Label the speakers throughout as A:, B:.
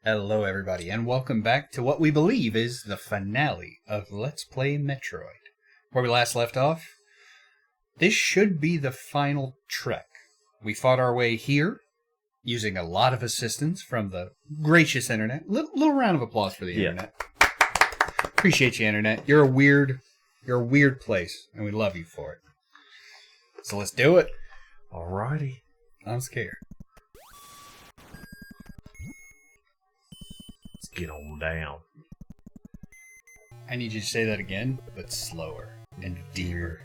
A: Hello everybody, and welcome back to what we believe is the finale of Let's Play Metroid. Where we last left off, this should be the final trek. We fought our way here, using a lot of assistance from the gracious internet. Little round of applause for the internet. Appreciate you, internet. You're a weird place, and we love you for it. So let's do it.
B: Alrighty.
A: I'm scared.
B: Let's get on down.
A: I need you to say that again, but slower and deeper.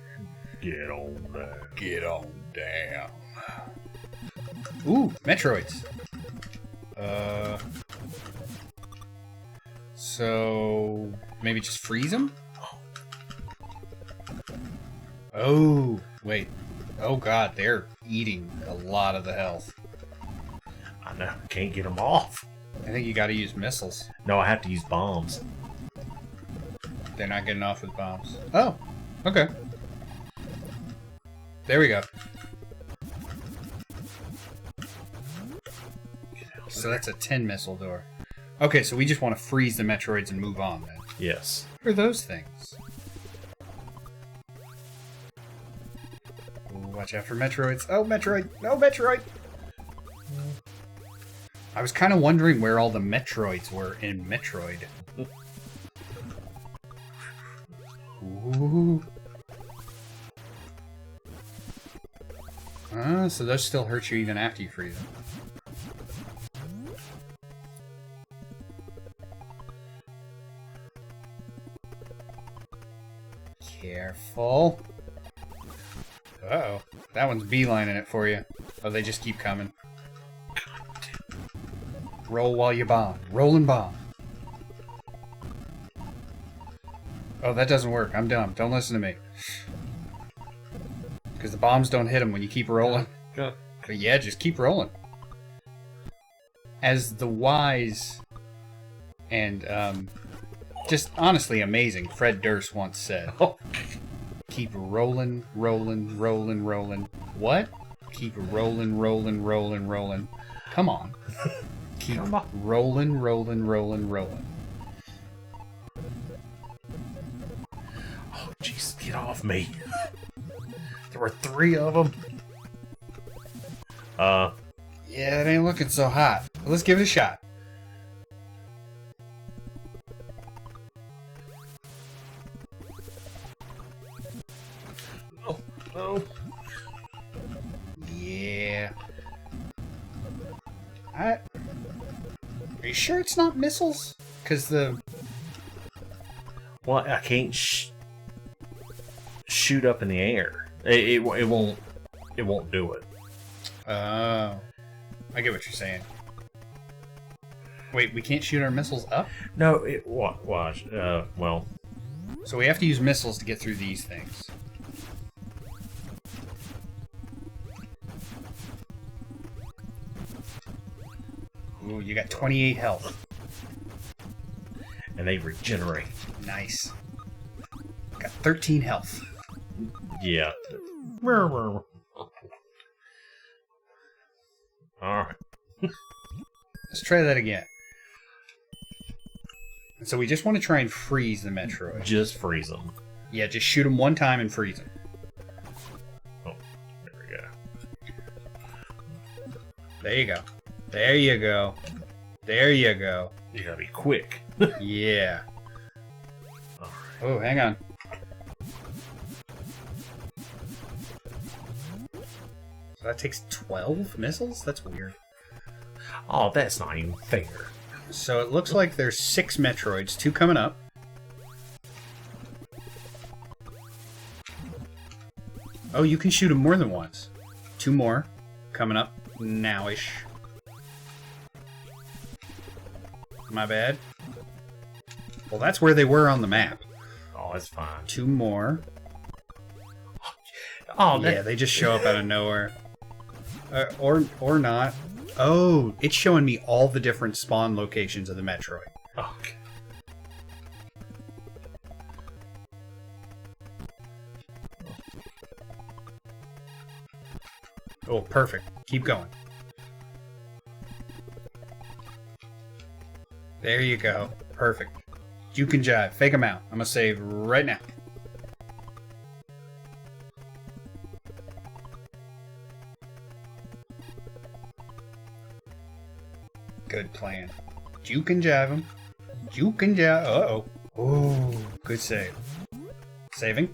B: Get on down.
A: Get on down. Ooh, Metroids. So maybe just freeze them? Oh, wait. Oh god, they're eating a lot of the health.
B: I know. Can't get them off.
A: I think you gotta use missiles.
B: No, I have to use bombs.
A: They're not getting off with bombs. Oh, okay. There we go. So that's a 10 missile door. Okay, so we just want to freeze the Metroids and move on then.
B: Yes.
A: What are those things? Ooh, watch out for Metroids. Oh, Metroid! No, Metroid! I was kind of wondering where all the Metroids were in Metroid. Ooh. So those still hurt you even after you freeze them. Careful. Uh-oh. That one's beelining it for you. Oh, they just keep coming. Roll while you bomb. Roll and bomb. Oh, that doesn't work. I'm dumb. Don't listen to me. Because the bombs don't hit them when you keep rolling.
B: Good.
A: But yeah, just keep rolling. As the wise and just honestly amazing Fred Durst once said, keep rolling, rolling, rolling, rolling. What? Keep rolling, rolling, rolling, rolling. Come on. Keep rolling, rolling, rolling, rolling.
B: Oh, jeez, get off me. There were 3 of them.
A: Yeah, it ain't looking so hot. Let's give it a shot.
B: No.
A: Yeah. Are you sure it's not missiles? Because the...
B: Well, I can't shoot up in the air. It won't do it.
A: Oh. I get what you're saying. Wait, we can't shoot our missiles up?
B: No, watch. Well.
A: So we have to use missiles to get through these things. Ooh, you got 28 health.
B: And they regenerate.
A: Nice. Got 13 health.
B: Yeah. Alright.
A: Let's try that again. So we just want to try and freeze the Metroid.
B: Just freeze them.
A: Yeah, just shoot them one time and freeze them.
B: Oh, there we go.
A: There you go. There you go. There you go.
B: You gotta be quick.
A: Yeah.
B: Alright.
A: Oh, hang on. So that takes 12 missiles? That's weird.
B: Oh, that's not even fair.
A: So it looks like there's 6 Metroids, 2 coming up. Oh, you can shoot them more than once. 2 more coming up now-ish. My bad. Well, that's where they were on the map.
B: Oh, that's fine.
A: 2 more.
B: Oh,
A: yeah, they just show up out of nowhere. Or not. Oh, it's showing me all the different spawn locations of the Metroid.
B: Okay.
A: Oh, perfect. Keep going. There you go. Perfect. You can jive. Fake them out. I'm gonna save right now. Good plan. You can jive him. You can jive. Uh-oh. Oh, good save. Saving.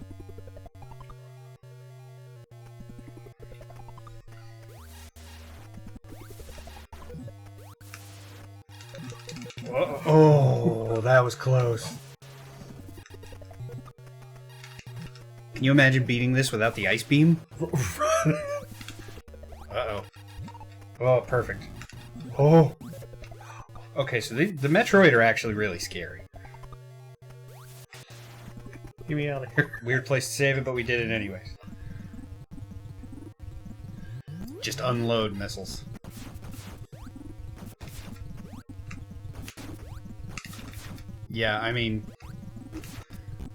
A: Uh-oh. Oh, that was close. Can you imagine beating this without the ice beam? Uh-oh. Oh, perfect. Oh. Okay, so the Metroid are actually really scary.
B: Get me out of here.
A: Weird place to save it, but we did it anyways. Just unload missiles. Yeah, I mean,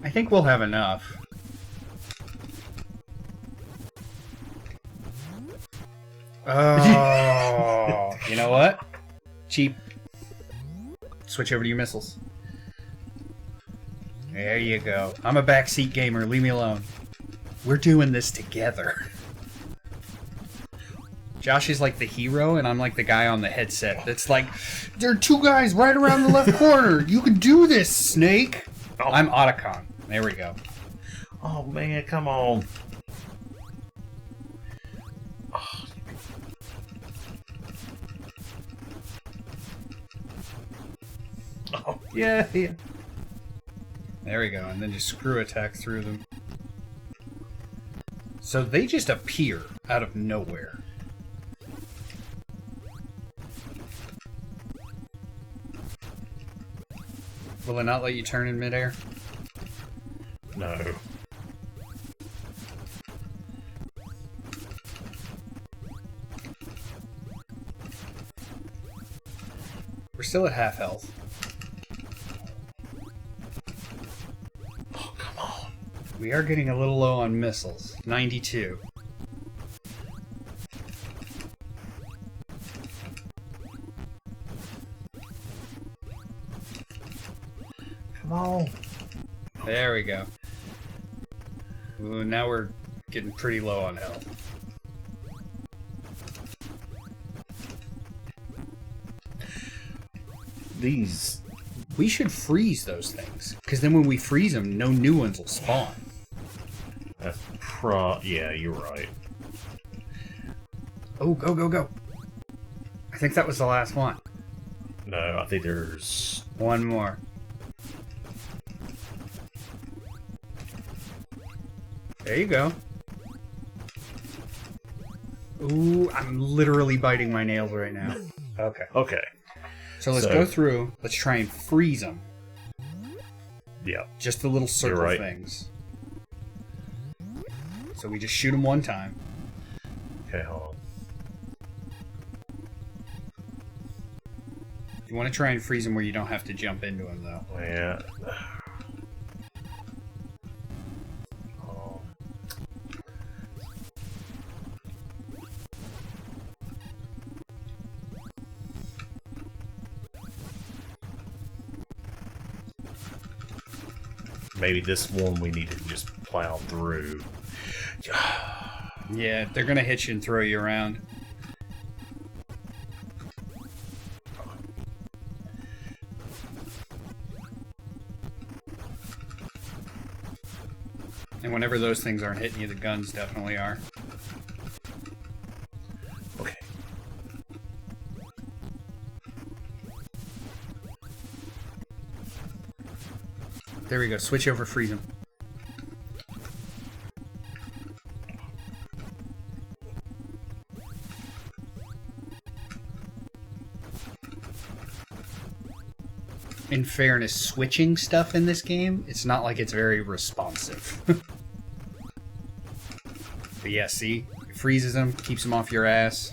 A: I think we'll have enough. Oh, you know what? Cheap. Switch over to your missiles. There you go. I'm a backseat gamer. Leave me alone. We're doing this together. Josh is like the hero, and I'm like the guy on the headset that's like, there are two guys right around the left corner. You can do this, Snake.
B: Oh.
A: I'm Otacon. There we go.
B: Oh, man, come on. Oh, yeah.
A: There we go, and then just screw attack through them. So they just appear out of nowhere. Will it not let you turn in midair?
B: No.
A: We're still at half health.
B: Oh, come on.
A: We are getting a little low on missiles. 92.
B: Come on.
A: There we go. Ooh, now we're getting pretty low on health.
B: These...
A: We should freeze those things, because then when we freeze them, no new ones will spawn.
B: That's yeah, you're right.
A: Oh, go, go, go. I think that was the last one.
B: No, I think there's...
A: One more. There you go. Ooh, I'm literally biting my nails right now. Okay.
B: Okay.
A: So let's go through. Let's try and freeze them.
B: Yeah.
A: Just the little circle
B: right.
A: things. So we just shoot them one time.
B: Okay, hold on.
A: You want to try and freeze them where you don't have to jump into them, though.
B: Yeah. Maybe this one we need to just plow through.
A: Yeah, they're going to hit you and throw you around. And whenever those things aren't hitting you, the guns definitely are.
B: Okay.
A: There we go. Switch over, freeze them. In fairness, switching stuff in this game, it's not like it's very responsive. But yeah, see? It freezes them, keeps them off your ass.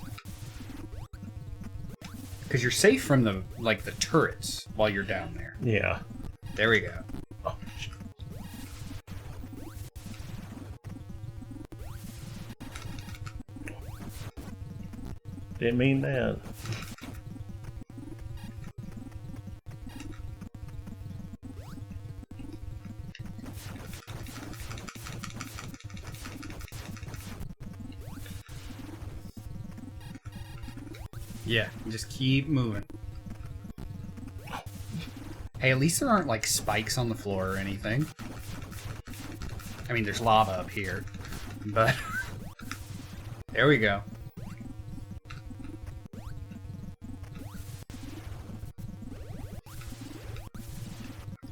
A: Because you're safe from the, like, the turrets while you're down there.
B: Yeah.
A: There we go.
B: Oh, shit. Didn't mean that.
A: Yeah, just keep moving. Hey, at least there aren't like spikes on the floor or anything. I mean, there's lava up here, but there we go.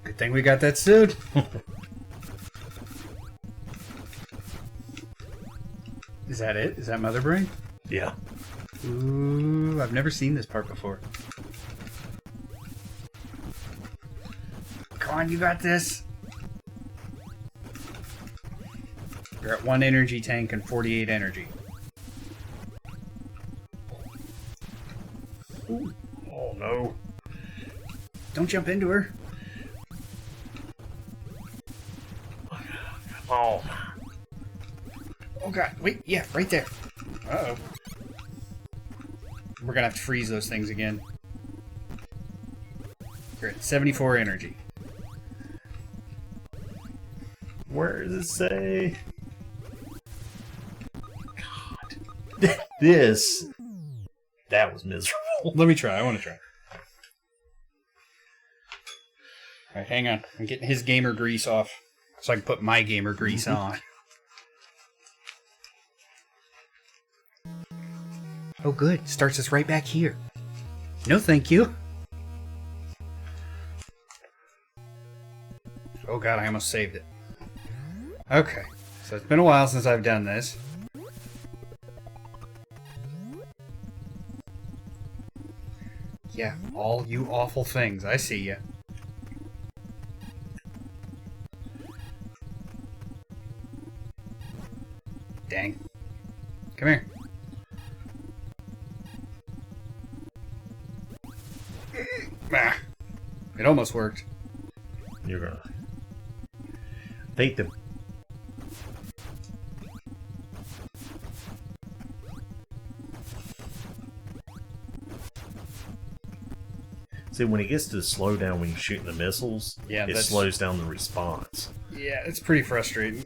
A: Good thing we got that suit. Is that it? Is that Mother Brain?
B: Yeah.
A: Ooh, I've never seen this part before. Come on, you got this. You're at 1 energy tank and 48 energy.
B: Ooh. Oh no.
A: Don't jump into her.
B: Oh.
A: Oh god, wait, yeah, right there. Uh-oh. We're gonna have to freeze those things again. You're at 74 energy.
B: Where does it say? God. This. That was miserable.
A: Let me try, I want to try. Alright, hang on. I'm getting his gamer grease off so I can put my gamer grease on. Oh good, starts us right back here. No thank you. Oh god, I almost saved it. Okay, so it's been a while since I've done this. Yeah, all you awful things, I see ya. Dang. Come here. Ah, it almost worked.
B: You're gonna. I think the. See, when it gets to the slowdown when you're shooting the missiles,
A: Yeah,
B: it slows down the response.
A: Yeah, it's pretty frustrating.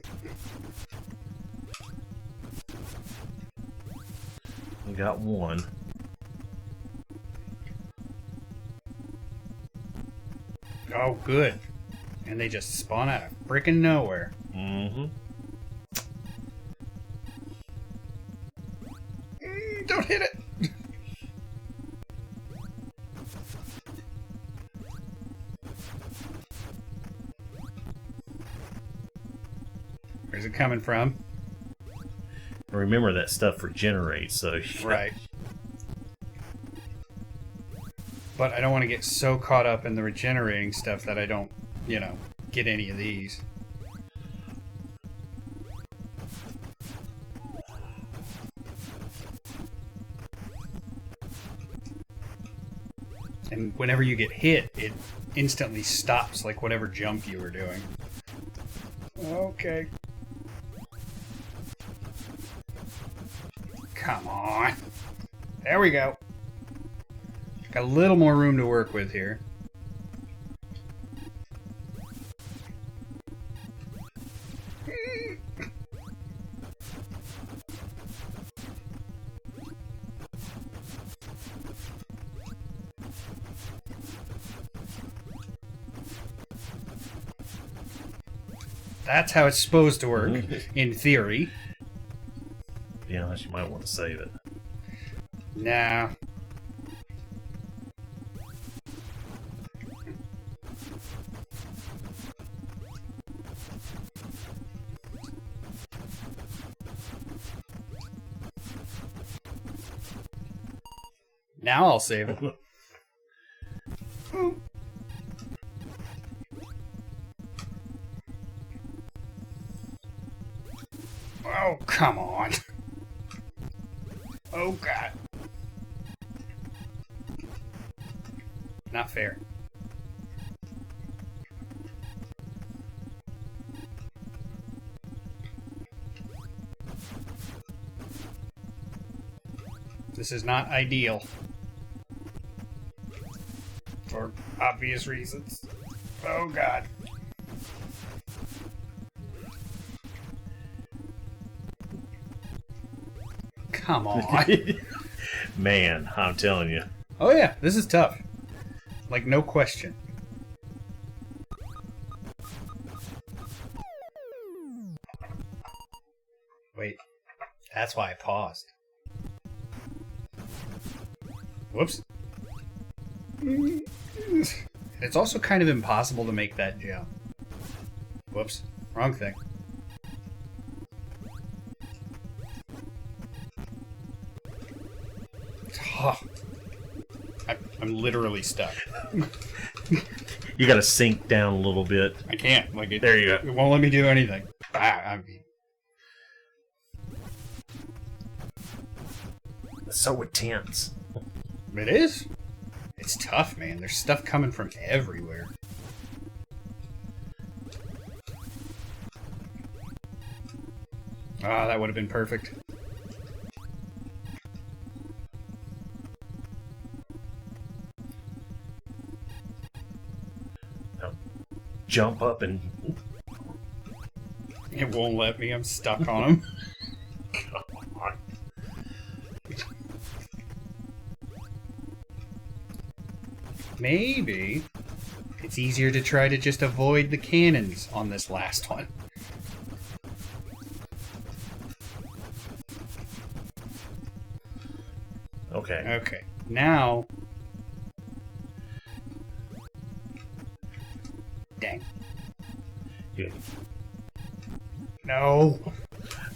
B: We got one.
A: Oh, good. And they just spawn out of frickin' nowhere.
B: Mm-hmm.
A: Don't hit it! Where's it coming from?
B: Remember that stuff regenerates, so...
A: Right. But I don't want to get so caught up in the regenerating stuff that I don't, you know, get any of these. And whenever you get hit, it instantly stops, like whatever jump you were doing. Okay. Come on. There we go. Got a little more room to work with here. That's how it's supposed to work, in theory.
B: To be honest, you might want to save it.
A: Nah. Now I'll save it. Oh, come on. Oh, God. Not fair. This is not ideal. For obvious reasons. Oh, God. Come on.
B: Man, I'm telling you.
A: Oh yeah, this is tough. Like, no question. Wait, that's why I paused. Whoops. It's also kind of impossible to make that jump. Whoops, wrong thing. Oh, I'm literally stuck.
B: You gotta sink down a little bit.
A: I can't. Like,
B: There you go.
A: It won't let me do anything. I mean,
B: It's so intense.
A: it is. It's tough, man. There's stuff coming from everywhere. Ah, that would have been perfect.
B: Now, jump up and...
A: It won't let me. I'm stuck on him. Maybe it's easier to try to just avoid the cannons on this last one.
B: Okay.
A: Okay, now... Dang.
B: You-
A: No.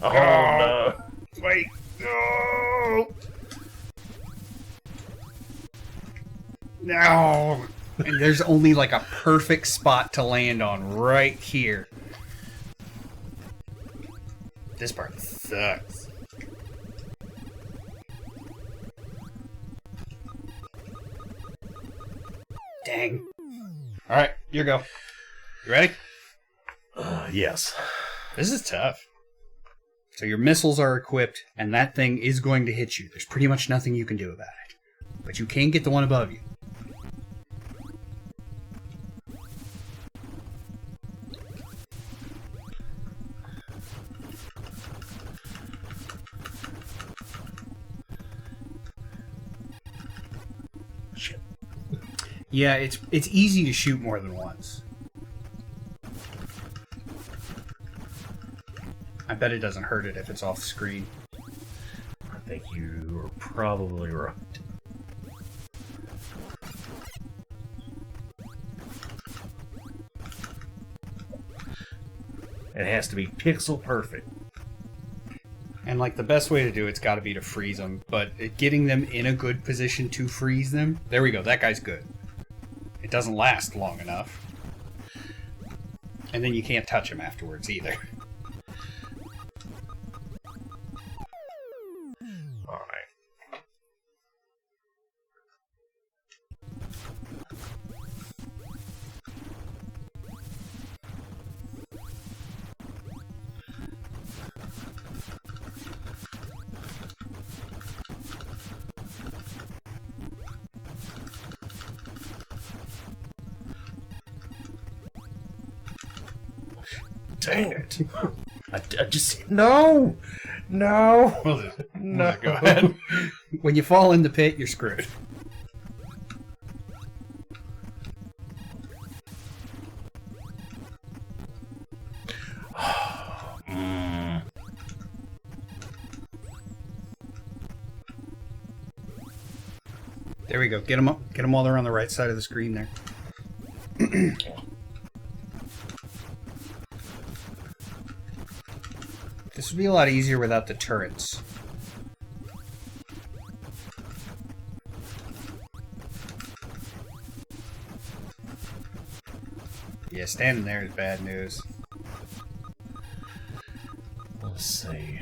B: Oh, no.
A: Wait. No. No. And there's only like a perfect spot to land on right here. This part sucks. Dang. All right, you go. You ready?
B: Yes.
A: This is tough. So your missiles are equipped, and that thing is going to hit you. There's pretty much nothing you can do about it. But you can get the one above you.
B: Shit.
A: Yeah, it's easy to shoot more than once. I bet it doesn't hurt it if it's off screen.
B: I think you are probably right. It has to be pixel perfect.
A: And like the best way to do it's got to be to freeze them, but getting them in a good position to freeze them. There we go. That guy's good. It doesn't last long enough. And then you can't touch him afterwards either.
B: All right. Dang it. I just... No! No!
A: No. Go ahead. When you fall in the pit, you're screwed. There we go. Get them up. Get them while they're on the right side of the screen there. This would be a lot easier without the turrets. Yeah, standing there is bad news.
B: Let's see.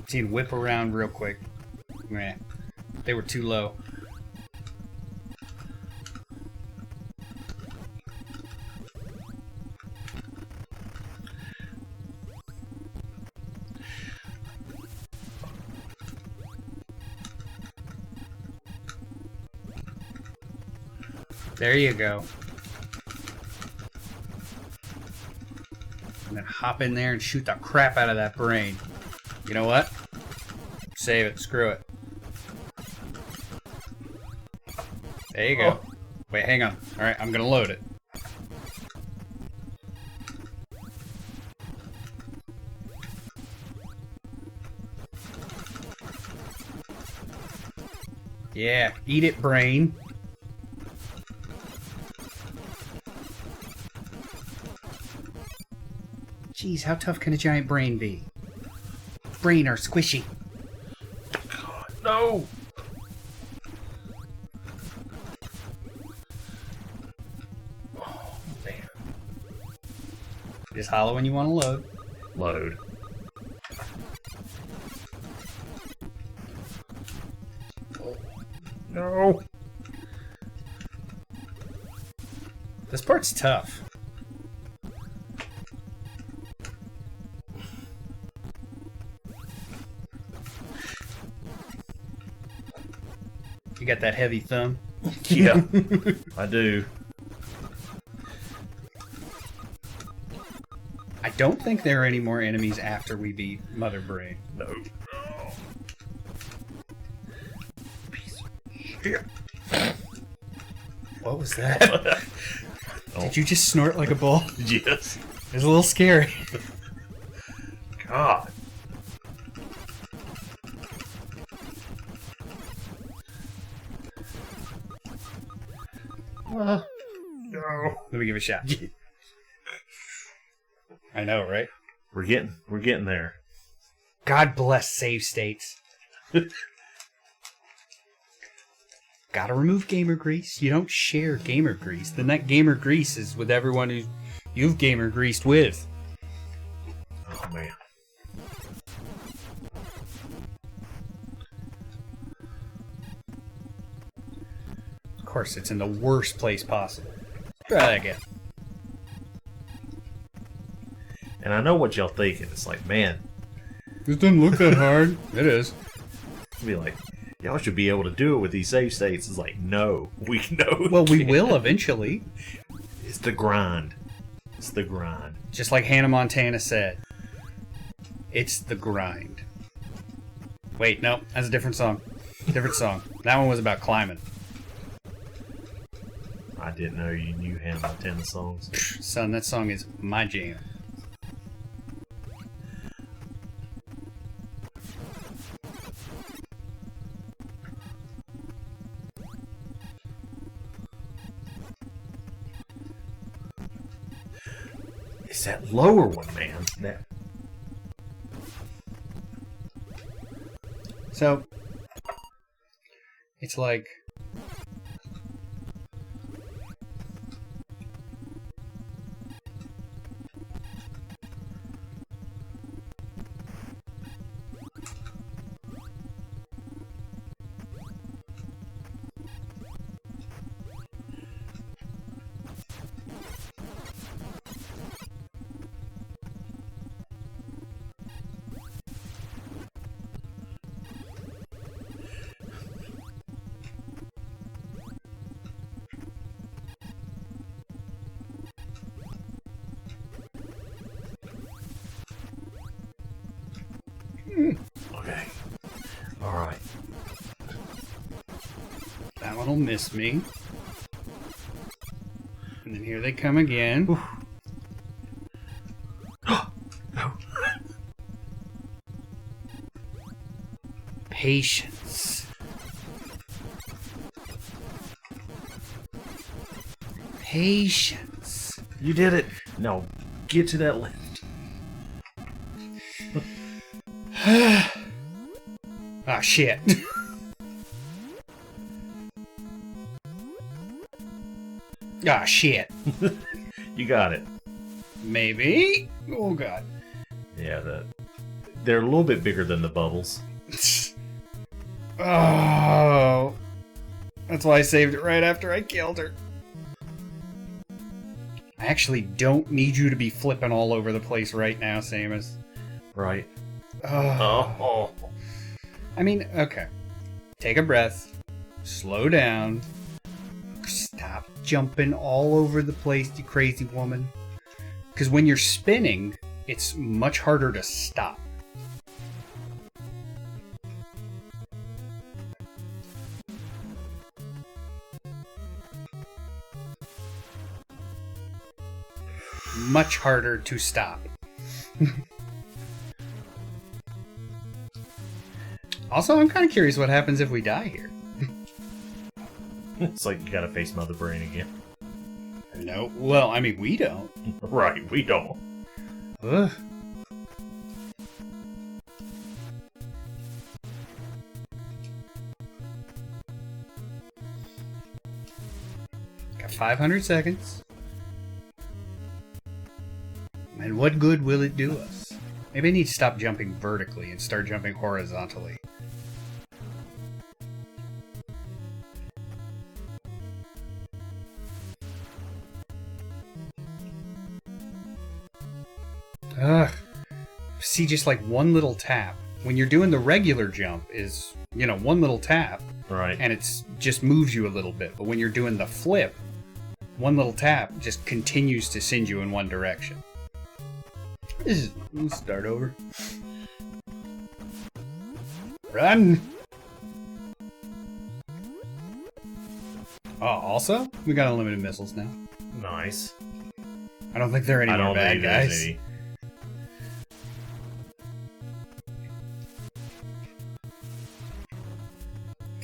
A: See, whip around real quick. Meh. They were too low. There you go. And then hop in there and shoot the crap out of that brain. You know what? Save it. Screw it. There you go. Wait, hang on. Alright, I'm gonna load it. Yeah, eat it, brain. Jeez, how tough can a giant brain be? Brain are squishy.
B: God, no! Oh, man.
A: Just hollow when you want to load.
B: Load. No!
A: This part's tough. You got that heavy thumb?
B: Yeah, I do.
A: I don't think there are any more enemies after we beat Mother Brain.
B: No. Piece of shit.
A: What was that? Did you just snort like a bull?
B: Yes.
A: It was a little scary.
B: God. No.
A: Let me give it a shot. I know, right?
B: We're getting there.
A: God bless save states. Gotta remove gamer grease. You don't share gamer grease. Then that gamer grease is with everyone who you've gamer greased with.
B: Oh man.
A: Of course, it's in the worst place possible. Try that again.
B: And I know what y'all thinking. It's like, man,
A: This doesn't look that hard. It is.
B: I'll be like, y'all should be able to do it with these save states. It's like, no, we know.
A: Well, we will eventually.
B: It's the grind. It's the grind.
A: Just like Hannah Montana said. It's the grind. Wait, no, that's a different song. Different song. That one was about climbing.
B: I didn't know you knew Hannah Montana songs.
A: Son, that song is my jam.
B: It's that lower one, man. That
A: So, it's like...
B: okay. All right.
A: That one will miss me. And then here they come again.
B: No.
A: Patience. Patience.
B: You did it. No, get to that left.
A: Ah, shit. Ah, shit.
B: You got it.
A: Maybe? Oh, God.
B: Yeah, they're a little bit bigger than the bubbles.
A: Oh. That's why I saved it right after I killed her. I actually don't need you to be flipping all over the place right now, Samus.
B: Right.
A: Oh.
B: Oh.
A: I mean, okay. Take a breath. Slow down. Stop. Stop jumping all over the place, you crazy woman. Because when you're spinning, it's much harder to stop. Much harder to stop. Also, I'm kind of curious what happens if we die here.
B: It's like you gotta face Mother Brain again.
A: No, well, I mean, we don't.
B: Right, we don't.
A: Ugh. Got 500 seconds. And what good will it do us? Maybe I need to stop jumping vertically and start jumping horizontally. Ugh. See, just like one little tap. When you're doing the regular jump is, one little tap.
B: Right.
A: And it's just moves you a little bit. But when you're doing the flip, one little tap just continues to send you in one direction. Let's start over. Run! Oh, also, we got unlimited missiles now.
B: Nice.
A: I don't think there are any more bad guys.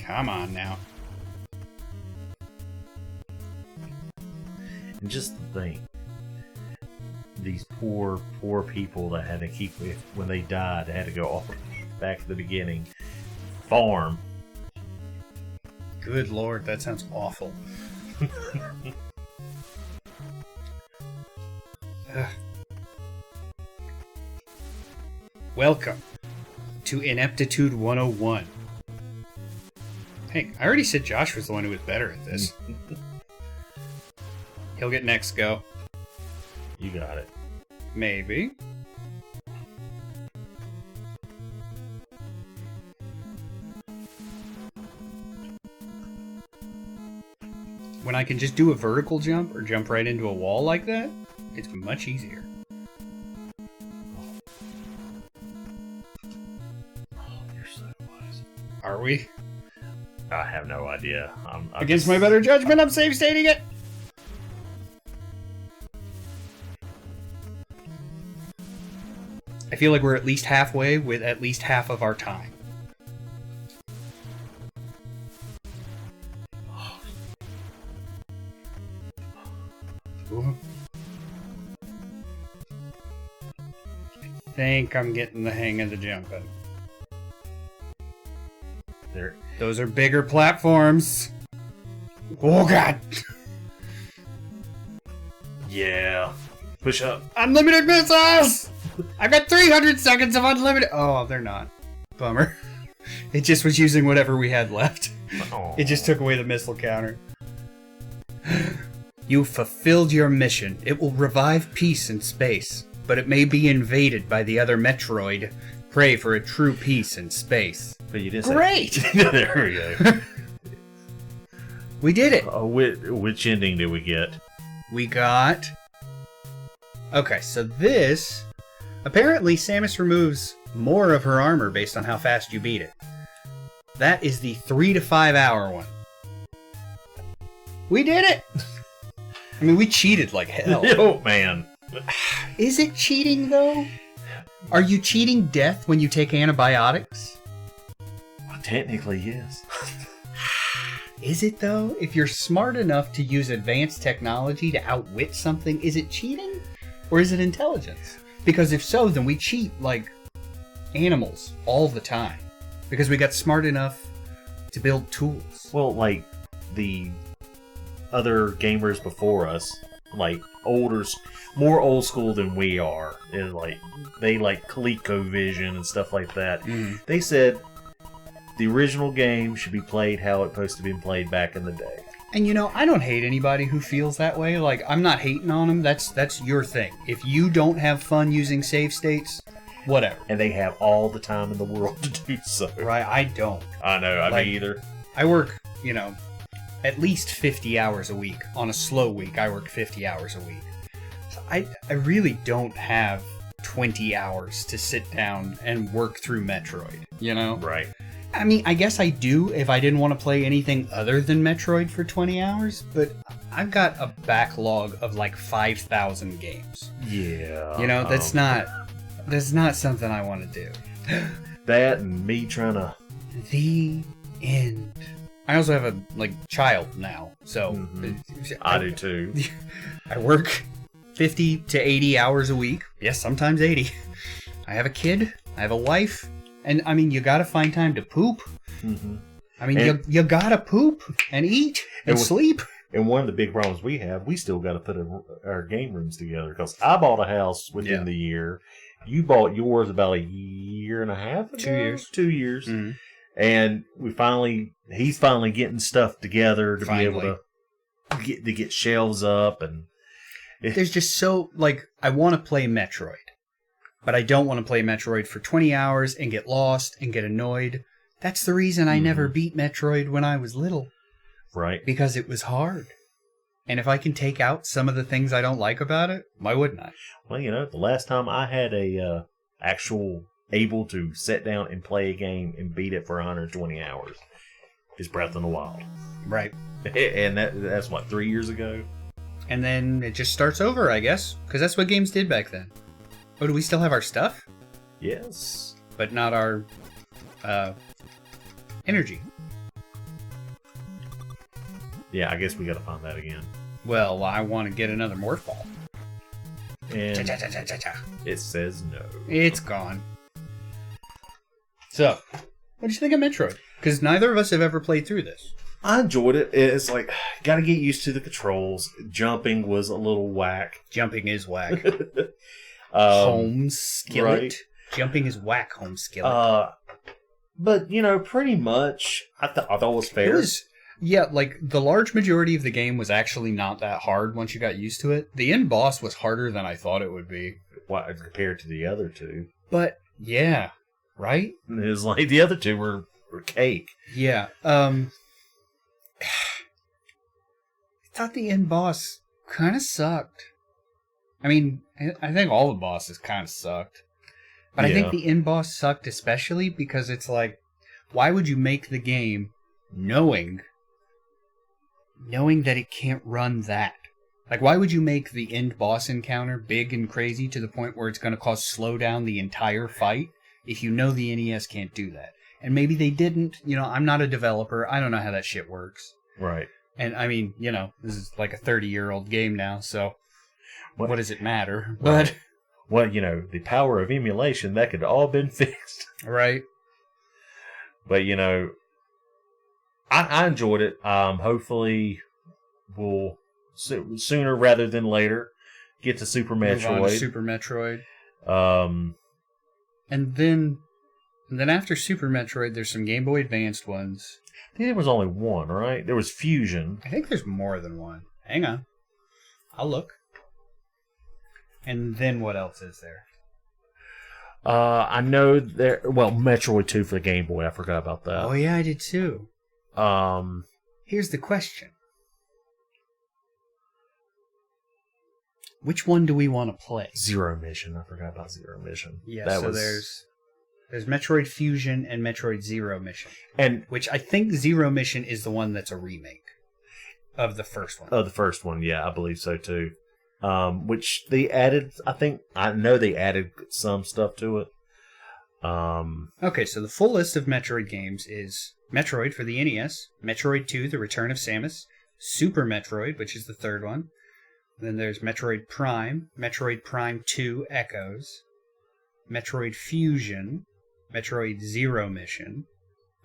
A: Come on now.
B: And just think, these poor people that had to keep, when they died, they had to go all back to the beginning. Farm.
A: Good lord, that sounds awful. Welcome to Ineptitude 101. Hey, I already said Josh was the one who was better at this. He'll get next go.
B: You got it.
A: Maybe. When I can just do a vertical jump or jump right into a wall like that, it's much easier.
B: Oh, you're so wise.
A: Are we?
B: I have no idea. I'm
A: Against my better judgment, I'm save stating it. I feel like we're at least halfway with at least half of our time. Ooh. I think I'm getting the hang of the jumping.
B: There.
A: Those are bigger platforms. Oh god!
B: Yeah. Push up.
A: Unlimited missiles! I've got 300 seconds of unlimited... Oh, they're not. Bummer. It just was using whatever we had left.
B: Aww.
A: It just took away the missile counter. You fulfilled your mission. It will revive peace in space, but it may be invaded by the other Metroid. Pray for a true peace in space.
B: But you did
A: Great!
B: say... There we go.
A: We did it.
B: Which ending did we get?
A: We got... Okay, so this... Apparently, Samus removes more of her armor based on how fast you beat it. That is the 3 to 5 hour one. We did it! I mean, we cheated like hell.
B: Oh, man.
A: Is it cheating, though? Are you cheating death when you take antibiotics?
B: Well, technically, yes.
A: Is it, though? If you're smart enough to use advanced technology to outwit something, is it cheating? Or is it intelligence? Because if so, then we cheat like animals all the time. Because we got smart enough to build tools.
B: Well, like, the other gamers before us, like, more old school than we are, and like, they like ColecoVision and stuff like that. They said the original game should be played how it's supposed to be played back in the day.
A: And I don't hate anybody who feels that way. Like, I'm not hating on them. That's your thing. If you don't have fun using save states, whatever.
B: And they have all the time in the world to do so.
A: Right? I don't.
B: I know. I
A: Like,
B: mean, either.
A: I work, at least 50 hours a week. On a slow week, I work 50 hours a week. So I really don't have 20 hours to sit down and work through Metroid, you know?
B: Right.
A: I mean, I guess I do if I didn't want to play anything other than Metroid for 20 hours, but I've got a backlog of like 5,000 games.
B: Yeah.
A: You know, that's not something I want to do.
B: That and me trying to...
A: The end. I also have a child now, so
B: I do too.
A: I work 50 to 80 hours a week. Yes, sometimes 80. I have a kid. I have a wife. And, I mean, you gotta find time to poop. Mm-hmm. I mean, you gotta poop and eat and sleep.
B: And one of the big problems we have, we still gotta put our game rooms together. Because I bought a house within the year. You bought yours about a year and a half ago?
A: 2 years.
B: 2 years.
A: Mm-hmm.
B: And he's finally getting stuff together to be able to get shelves up. And
A: there's just so, I want to play Metroid. But I don't want to play Metroid for 20 hours and get lost and get annoyed. That's the reason I never beat Metroid when I was little.
B: Right.
A: Because it was hard. And if I can take out some of the things I don't like about it, why wouldn't I?
B: Well, the last time I had a actual able to sit down and play a game and beat it for 120 hours is Breath of the Wild.
A: Right.
B: And that's what, 3 years ago?
A: And then it just starts over, I guess. Because that's what games did back then. Oh, do we still have our stuff?
B: Yes.
A: But not our energy.
B: Yeah, I guess we gotta find that again.
A: Well, I want to get another morph ball.
B: And it says no.
A: It's gone. So, what'd you think of Metroid? Because neither of us have ever played through this.
B: I enjoyed it. It's gotta get used to the controls. Jumping was a little whack.
A: Jumping is whack. Home skillet. Right. Jumping is whack, home skillet.
B: But, pretty much, I thought it was fair.
A: It was, the large majority of the game was actually not that hard once you got used to it. The end boss was harder than I thought it would be.
B: Compared to the other two.
A: But, yeah, right?
B: It was the other two were cake.
A: Yeah. I thought the end boss kind of sucked. I mean, I think all the bosses kind of sucked. But I think the end boss sucked especially because it's why would you make the game knowing that it can't run that? Why would you make the end boss encounter big and crazy to the point where it's going to cause slow down the entire fight if you know the NES can't do that? And maybe they didn't. I'm not a developer. I don't know how that shit works.
B: Right.
A: And, I mean, this is a 30-year-old game now, so... What does it matter?
B: Right. But the power of emulation, that could all been fixed.
A: Right.
B: But I enjoyed it. Hopefully, we'll sooner rather than later get to Super Metroid.
A: Move on to Super Metroid. And then after Super Metroid, there's some Game Boy Advanced ones.
B: I think there was only one, right? There was Fusion.
A: I think there's more than one. Hang on, I'll look. And then what else is there?
B: I know Metroid 2 for the Game Boy. I forgot about that.
A: Oh yeah, I did too. Here's the question. Which one do we want to play?
B: Zero Mission. I forgot about Zero Mission.
A: Yeah, there's Metroid Fusion and Metroid Zero Mission. Which I think Zero Mission is the one that's a remake of the first one.
B: Of the first one, yeah, I believe so too. Which they added, I know they added some stuff to it.
A: Okay, so the full list of Metroid games is Metroid for the NES, Metroid 2, The Return of Samus, Super Metroid, which is the third one. Then there's Metroid Prime 2 Echoes, Metroid Fusion, Metroid Zero Mission.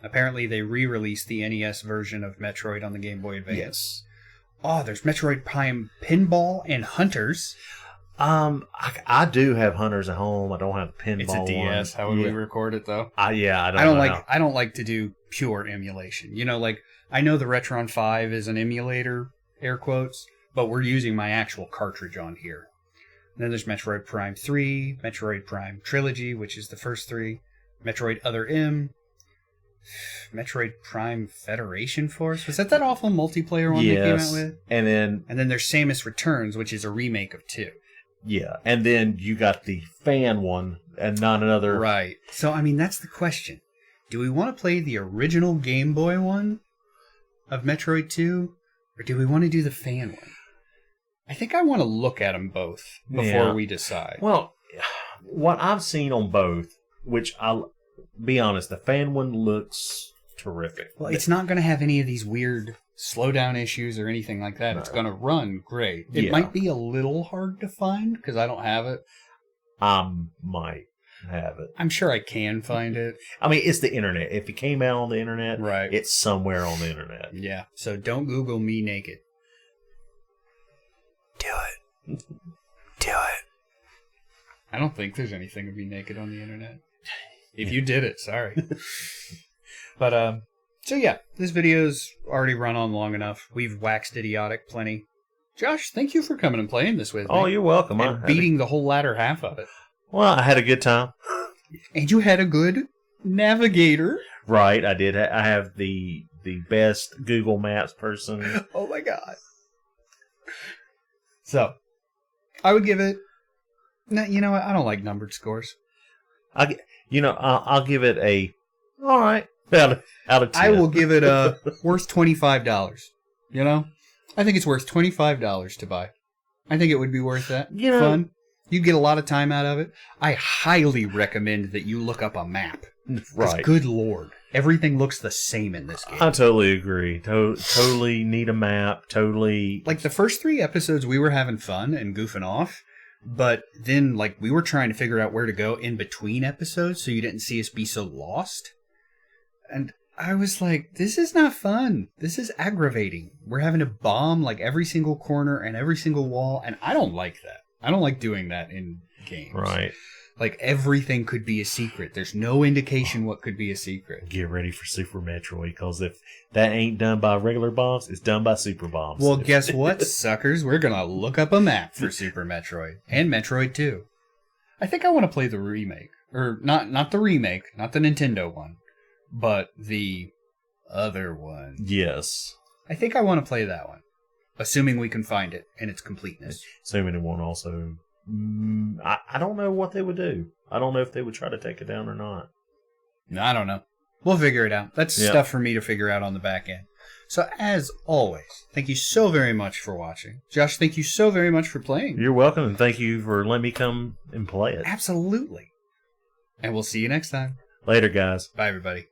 A: Apparently they re-released the NES version of Metroid on the Game Boy Advance.
B: Yes.
A: Oh, there's Metroid Prime Pinball and Hunters.
B: I do have Hunters at home. I don't have the pinball.
A: It's a DS. How would we record it though?
B: I don't
A: like to do pure emulation. I know the Retron 5 is an emulator, air quotes, but we're using my actual cartridge on here. And then there's Metroid Prime 3, Metroid Prime Trilogy, which is the first three, Metroid Other M, Metroid Prime Federation Force. Was that awful multiplayer one they came out with?
B: And
A: then there's Samus Returns, which is a remake of 2.
B: Yeah, and then you got the fan one and not another.
A: Right. So, I mean, that's the question. Do we want to play the original Game Boy one of Metroid 2, or do we want to do the fan one? I think I want to look at them both before we decide.
B: Well, what I've seen on both, which I'll be honest, the fan one looks terrific.
A: Well, it's not going to have any of these weird slowdown issues or anything like that. No. It's going to run great. It might be a little hard to find because I don't have it.
B: I might have it.
A: I'm sure I can find it.
B: I mean, it's the internet. If it came out on the internet,
A: right,
B: it's somewhere on the internet.
A: Yeah. So don't Google me naked. Do it. Do it. I don't think there's anything of me naked on the internet. If you did it, sorry. But, so yeah, this video's already run on long enough. We've waxed idiotic plenty. Josh, thank you for coming and playing this with me.
B: Oh, you're welcome.
A: And beating the whole latter half of it.
B: Well, I had a good time.
A: And you had a good navigator.
B: Right, I did. I have the best Google Maps person.
A: Oh my god. So, I would give it... You know what? I don't like numbered scores.
B: I'll give it a... All right. Out of 10.
A: I will give it a worth $25. You know? I think it's worth $25 to buy. I think it would be worth that. Fun. You'd get a lot of time out of it. I highly recommend that you look up a map.
B: Right.
A: Good lord. Everything looks the same in this game.
B: I totally agree. Totally need a map. Totally.
A: Like, the first 3 episodes, we were having fun and goofing off. But then, like, we were trying to figure out where to go in between episodes so you didn't see us be so lost. And I was like, this is not fun. This is aggravating. We're having to bomb, like, every single corner and every single wall. And I don't like that. I don't like doing that in games.
B: Right.
A: Like, everything could be a secret. There's no indication what could be a secret.
B: Get ready for Super Metroid, because if that ain't done by regular bombs, it's done by super bombs.
A: Well, guess what, suckers? We're going to look up a map for Super Metroid. And Metroid 2. I think I want to play the remake. Or, not the remake, not the Nintendo one, but the other one.
B: Yes.
A: I think I want to play that one. Assuming we can find it in its completeness.
B: Assuming it won't also... I don't know what they would do. I don't know if they would try to take it down or not.
A: No, I don't know. We'll figure it out. That's stuff for me to figure out on the back end. So, as always, thank you so very much for watching. Josh, thank you so very much for playing.
B: You're welcome, and thank you for letting me come and play it.
A: Absolutely. And we'll see you next time.
B: Later, guys.
A: Bye, everybody.